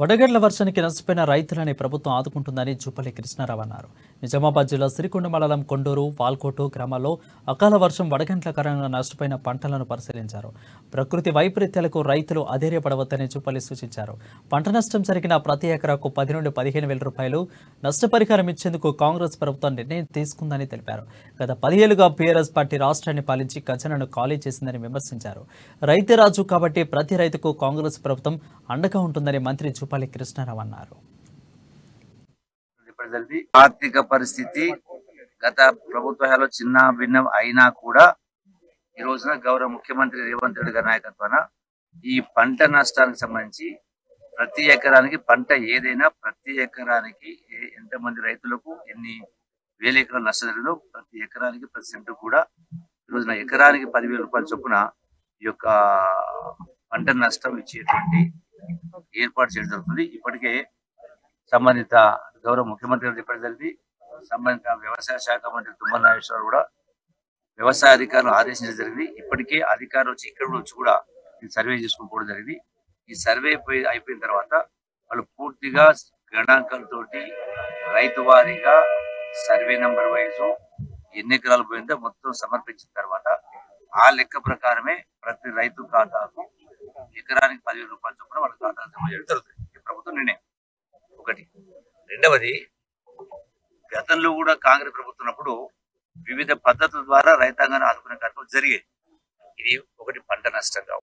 వడగళ్ల వర్షానికి నష్టపోయిన రైతులని ప్రభుత్వం ఆదుకుంటుందని జూపల్లి కృష్ణారావు అన్నారు. నిజామాబాద్ జిల్లా సిరికొండ మండలం కొండూరు, వాల్కోటు గ్రామాల్లో అకాల వర్షం వడగండ్ల కారణంగా నష్టపోయిన పంటలను పరిశీలించారు. ప్రకృతి వైపరీత్యాలకు రైతులు అధైర్యపడవద్దని జూపల్లి సూచించారు. పంట నష్టం జరిగిన ప్రతి ఎకరాకు 10 నుండి 15 వేల రూపాయలు నష్టపరిహారం ఇచ్చేందుకు కాంగ్రెస్ ప్రభుత్వం నిర్ణయం తీసుకుందని తెలిపారు. గత 10 ఏళ్లుగా బీఆర్ఎస్ పార్టీ రాష్ట్రాన్ని పాలించి ఖజానాను ఖాళీ చేసిందని విమర్శించారు. రైతే రాజు కాబట్టి ప్రతి రైతుకు కాంగ్రెస్ ప్రభుత్వం అండగా ఉంటుందని మంత్రి జూపల్లి కృష్ణారావు అన్నారు. ఆర్థిక పరిస్థితి గత ప్రభుత్వాలలో చిన్న భిన్నం అయినా కూడా ఈ రోజున గౌరవ ముఖ్యమంత్రి రేవంత్ రెడ్డి గారి నాయకత్వాన ఈ పంట నష్టానికి సంబంధించి ప్రతి ఎకరానికి పంట ఏదైనా ప్రతి ఎకరానికి ఎంతమంది రైతులకు ఎన్ని వేల ఎకరాలు నష్టం జరిగిందో ప్రతి ఎకరానికి ప్రతి సెంటు కూడా ఈ రోజున ఎకరానికి 10,000 రూపాయల చొప్పున ఈ యొక్క పంట నష్టం ఇచ్చేటువంటి ఏర్పాటు చేయడం జరుగుతుంది. ఇప్పటికే సంబంధిత గౌరవ ముఖ్యమంత్రి గారు చెప్పడం జరిగింది. సంబంధిత వ్యవసాయ శాఖ మంత్రి తుమ్మల నాగేశ్వరరావు కూడా వ్యవసాయ అధికారులు ఆదేశించడం జరిగింది. ఇప్పటికే అధికారులు వచ్చి ఇక్కడ వచ్చి కూడా సర్వే చేసుకోవడం జరిగింది. ఈ సర్వే అయిపోయిన తర్వాత వాళ్ళు పూర్తిగా గణాంకాలతోటి రైతు వారీగా సర్వే నెంబర్ వైజ్ ఎన్ని ఎకరాలు పోయిందో మొత్తం సమర్పించిన తర్వాత ఆ లెక్క ప్రకారమే ప్రతి రైతు ఖాతాకు ఎకరానికి 10,000 రూపాయల చొప్పున వాళ్ళ ఖాతాకు జమ చేయడం జరుగుతుంది. ఈ ప్రభుత్వం నిర్ణయం ఒకటి. రెండవది, గతంలో కూడా కాంగ్రెస్ ప్రభుత్వం ఉన్నప్పుడు వివిధ పద్ధతుల ద్వారా రైతాంగాన్ని ఆదుకునే కార్యక్రమం జరిగేది. ఇది ఒకటి పంట నష్టం